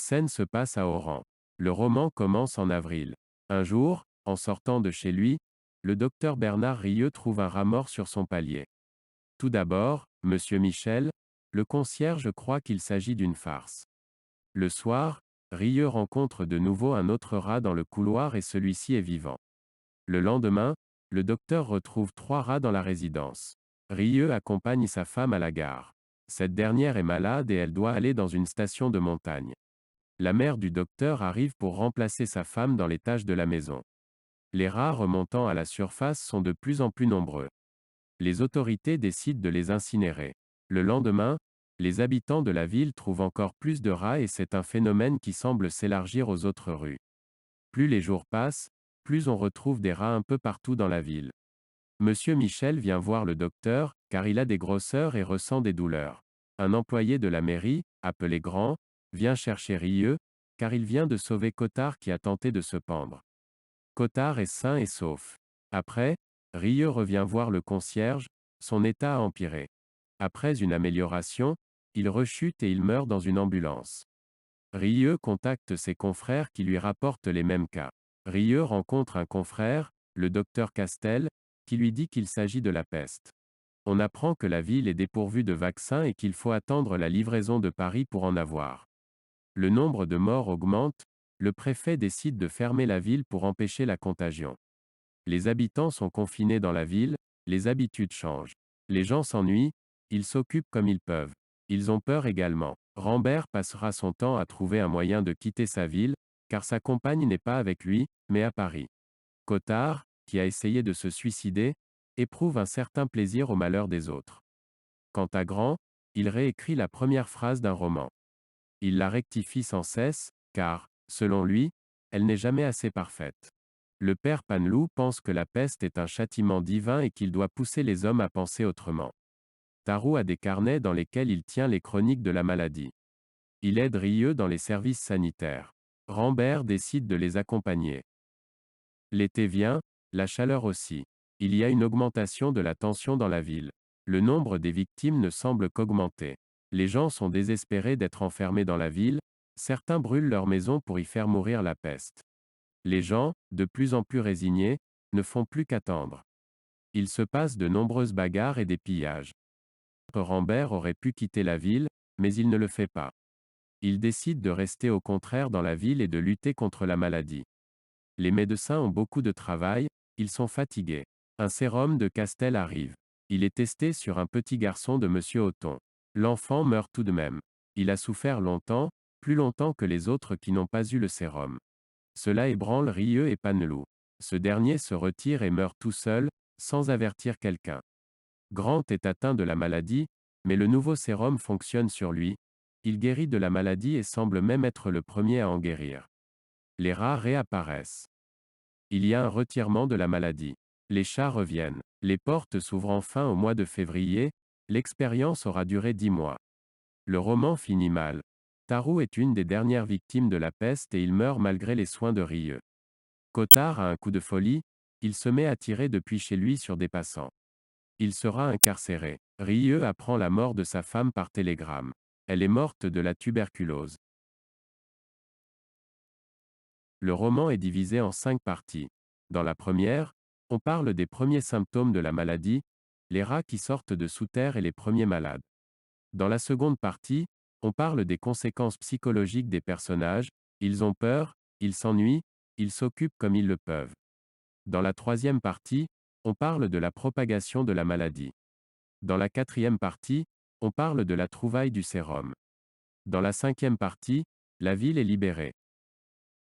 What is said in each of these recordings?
scène se passe à Oran. Le roman commence en avril. Un jour, en sortant de chez lui, le docteur Bernard Rieux trouve un rat mort sur son palier. Tout d'abord, Monsieur Michel, le concierge croit qu'il s'agit d'une farce. Le soir, Rieux rencontre de nouveau un autre rat dans le couloir et celui-ci est vivant. Le lendemain, le docteur retrouve 3 rats dans la résidence. Rieux accompagne sa femme à la gare. Cette dernière est malade et elle doit aller dans une station de montagne. La mère du docteur arrive pour remplacer sa femme dans les tâches de la maison. Les rats remontant à la surface sont de plus en plus nombreux. Les autorités décident de les incinérer. Le lendemain, les habitants de la ville trouvent encore plus de rats et c'est un phénomène qui semble s'élargir aux autres rues. Plus les jours passent, plus on retrouve des rats un peu partout dans la ville. Monsieur Michel vient voir le docteur, car il a des grosseurs et ressent des douleurs. Un employé de la mairie, appelé Grand, vient chercher Rieux, car il vient de sauver Cottard qui a tenté de se pendre. Cottard est sain et sauf. Après, Rieux revient voir le concierge, son état a empiré. Après une amélioration, il rechute et il meurt dans une ambulance. Rieux contacte ses confrères qui lui rapportent les mêmes cas. Rieux rencontre un confrère, le docteur Castel, qui lui dit qu'il s'agit de la peste. On apprend que la ville est dépourvue de vaccins et qu'il faut attendre la livraison de Paris pour en avoir. Le nombre de morts augmente, le préfet décide de fermer la ville pour empêcher la contagion. Les habitants sont confinés dans la ville, les habitudes changent. Les gens s'ennuient, ils s'occupent comme ils peuvent. Ils ont peur également. Rambert passera son temps à trouver un moyen de quitter sa ville, car sa compagne n'est pas avec lui, mais à Paris. Cottard, qui a essayé de se suicider, éprouve un certain plaisir au malheur des autres. Quant à Grand, il réécrit la première phrase d'un roman. Il la rectifie sans cesse, car, selon lui, elle n'est jamais assez parfaite. Le père Paneloux pense que la peste est un châtiment divin et qu'il doit pousser les hommes à penser autrement. Tarou a des carnets dans lesquels il tient les chroniques de la maladie. Il aide Rieux dans les services sanitaires. Rambert décide de les accompagner. L'été vient, la chaleur aussi. Il y a une augmentation de la tension dans la ville. Le nombre des victimes ne semble qu'augmenter. Les gens sont désespérés d'être enfermés dans la ville, certains brûlent leur maison pour y faire mourir la peste. Les gens, de plus en plus résignés, ne font plus qu'attendre. Il se passe de nombreuses bagarres et des pillages. Rambert aurait pu quitter la ville, mais il ne le fait pas. Il décide de rester au contraire dans la ville et de lutter contre la maladie. Les médecins ont beaucoup de travail, ils sont fatigués. Un sérum de Castel arrive. Il est testé sur un petit garçon de Monsieur Othon. L'enfant meurt tout de même. Il a souffert longtemps, plus longtemps que les autres qui n'ont pas eu le sérum. Cela ébranle Rieux et Paneloux. Ce dernier se retire et meurt tout seul, sans avertir quelqu'un. Grant est atteint de la maladie, mais le nouveau sérum fonctionne sur lui. Il guérit de la maladie et semble même être le premier à en guérir. Les rats réapparaissent. Il y a un retirement de la maladie. Les chats reviennent. Les portes s'ouvrent enfin au mois de février, l'expérience aura duré 10 mois. Le roman finit mal. Tarou est une des dernières victimes de la peste et il meurt malgré les soins de Rieux. Cottard a un coup de folie, il se met à tirer depuis chez lui sur des passants. Il sera incarcéré. Rieux apprend la mort de sa femme par télégramme. Elle est morte de la tuberculose. Le roman est divisé en 5 parties. Dans la première, on parle des premiers symptômes de la maladie, les rats qui sortent de sous terre et les premiers malades. Dans la seconde partie, on parle des conséquences psychologiques des personnages, ils ont peur, ils s'ennuient, ils s'occupent comme ils le peuvent. Dans la troisième partie, on parle de la propagation de la maladie. Dans la quatrième partie, on parle de la trouvaille du sérum. Dans la cinquième partie, la ville est libérée.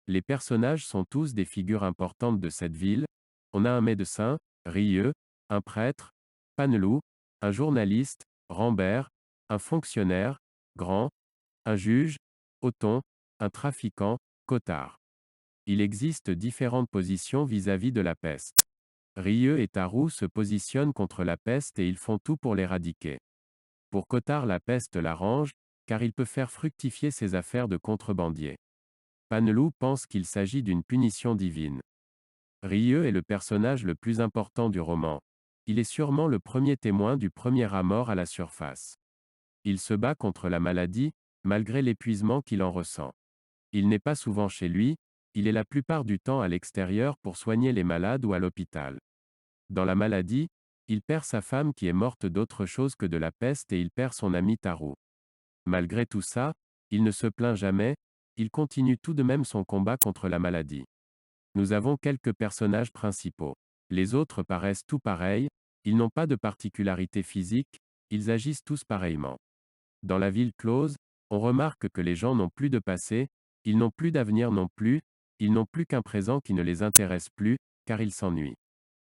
Les personnages sont tous des figures importantes de cette ville. On a un médecin, Rieux, un prêtre, Paneloux, un journaliste, Rambert, un fonctionnaire, Grand, un juge, Othon, un trafiquant, Cottard. Il existe différentes positions vis-à-vis de la peste. Rieux et Tarou se positionnent contre la peste et ils font tout pour l'éradiquer. Pour Cottard, la peste l'arrange, car il peut faire fructifier ses affaires de contrebandier. Paneloux pense qu'il s'agit d'une punition divine. Rieux est le personnage le plus important du roman. Il est sûrement le premier témoin du premier rat mort à la surface. Il se bat contre la maladie, malgré l'épuisement qu'il en ressent. Il n'est pas souvent chez lui, il est la plupart du temps à l'extérieur pour soigner les malades ou à l'hôpital. Dans la maladie, il perd sa femme qui est morte d'autre chose que de la peste et il perd son ami Tarou. Malgré tout ça, il ne se plaint jamais, il continue tout de même son combat contre la maladie. Nous avons quelques personnages principaux. Les autres paraissent tout pareils, ils n'ont pas de particularité physique, ils agissent tous pareillement. Dans la ville close, on remarque que les gens n'ont plus de passé, ils n'ont plus d'avenir non plus, ils n'ont plus qu'un présent qui ne les intéresse plus, car ils s'ennuient.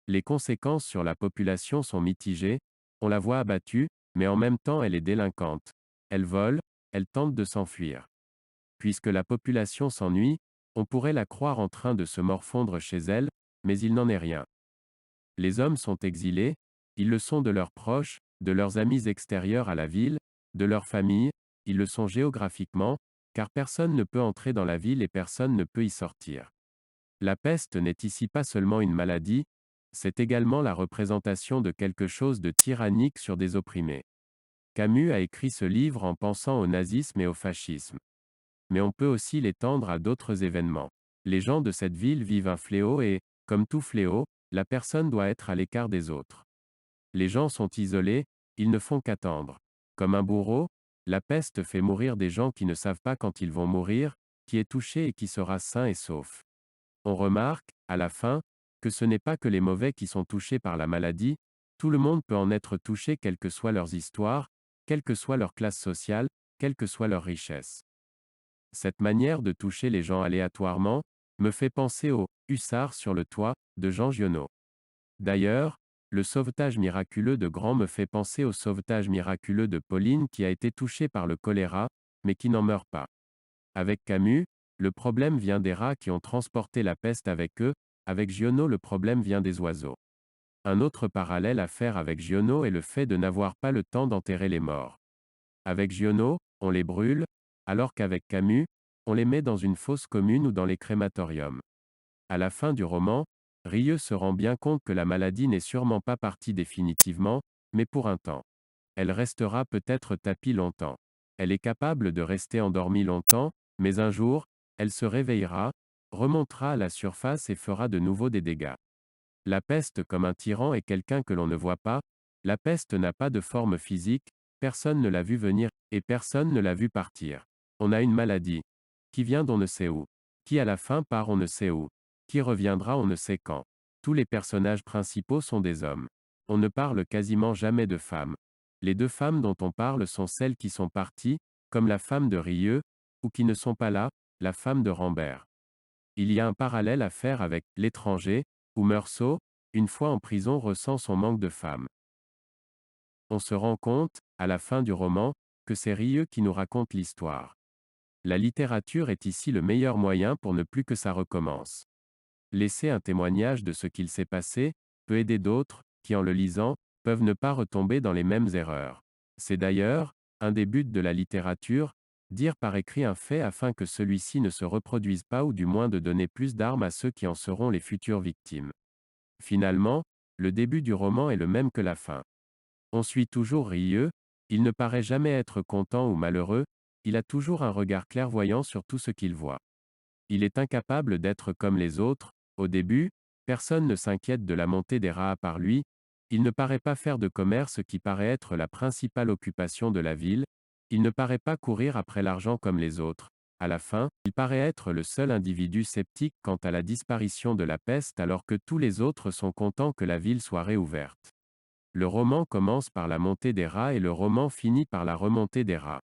Les conséquences sur la population sont mitigées, on la voit abattue, mais en même temps elle est délinquante. Elle vole, elle tente de s'enfuir. Puisque la population s'ennuie, on pourrait la croire en train de se morfondre chez elle, mais il n'en est rien. Les hommes sont exilés, ils le sont de leurs proches, de leurs amis extérieurs à la ville, de leur famille, ils le sont géographiquement, car personne ne peut entrer dans la ville et personne ne peut y sortir. La peste n'est ici pas seulement une maladie, c'est également la représentation de quelque chose de tyrannique sur des opprimés. Camus a écrit ce livre en pensant au nazisme et au fascisme. Mais on peut aussi l'étendre à d'autres événements. Les gens de cette ville vivent un fléau et, comme tout fléau, la personne doit être à l'écart des autres. Les gens sont isolés, ils ne font qu'attendre. Comme un bourreau, la peste fait mourir des gens qui ne savent pas quand ils vont mourir, qui est touché et qui sera sain et sauf. On remarque, à la fin, que ce n'est pas que les mauvais qui sont touchés par la maladie, tout le monde peut en être touché quelle que soit leurs histoires, quelle que soit leur classe sociale, quelle que soit leur richesse. Cette manière de toucher les gens aléatoirement me fait penser au Hussard sur le toit de Jean Giono. D'ailleurs, le sauvetage miraculeux de Grand me fait penser au sauvetage miraculeux de Pauline qui a été touchée par le choléra, mais qui n'en meurt pas. Avec Camus, le problème vient des rats qui ont transporté la peste avec eux, avec Giono le problème vient des oiseaux. Un autre parallèle à faire avec Giono est le fait de n'avoir pas le temps d'enterrer les morts. Avec Giono, on les brûle, alors qu'avec Camus, on les met dans une fosse commune ou dans les crématoriums. À la fin du roman, Rieux se rend bien compte que la maladie n'est sûrement pas partie définitivement, mais pour un temps. Elle restera peut-être tapie longtemps. Elle est capable de rester endormie longtemps, mais un jour, elle se réveillera, remontera à la surface et fera de nouveau des dégâts. La peste comme un tyran est quelqu'un que l'on ne voit pas, la peste n'a pas de forme physique, personne ne l'a vu venir, et personne ne l'a vu partir. On a une maladie. Qui vient d'on ne sait où. Qui à la fin part on ne sait où. Qui reviendra on ne sait quand. Tous les personnages principaux sont des hommes. On ne parle quasiment jamais de femmes. Les deux femmes dont on parle sont celles qui sont parties, comme la femme de Rieux, ou qui ne sont pas là, la femme de Rambert. Il y a un parallèle à faire avec L'étranger, où Meursault, une fois en prison, ressent son manque de femmes. On se rend compte, à la fin du roman, que c'est Rieux qui nous raconte l'histoire. La littérature est ici le meilleur moyen pour ne plus que ça recommence. Laisser un témoignage de ce qu'il s'est passé peut aider d'autres, qui en le lisant, peuvent ne pas retomber dans les mêmes erreurs. C'est d'ailleurs un des buts de la littérature, dire par écrit un fait afin que celui-ci ne se reproduise pas ou du moins de donner plus d'armes à ceux qui en seront les futures victimes. Finalement, le début du roman est le même que la fin. On suit toujours Rieux, il ne paraît jamais être content ou malheureux, il a toujours un regard clairvoyant sur tout ce qu'il voit. Il est incapable d'être comme les autres, au début, personne ne s'inquiète de la montée des rats à part lui, il ne paraît pas faire de commerce qui paraît être la principale occupation de la ville, il ne paraît pas courir après l'argent comme les autres. À la fin, il paraît être le seul individu sceptique quant à la disparition de la peste alors que tous les autres sont contents que la ville soit réouverte. Le roman commence par la montée des rats et le roman finit par la remontée des rats.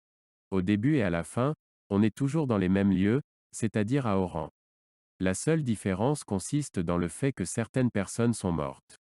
Au début et à la fin, on est toujours dans les mêmes lieux, c'est-à-dire à Oran. La seule différence consiste dans le fait que certaines personnes sont mortes.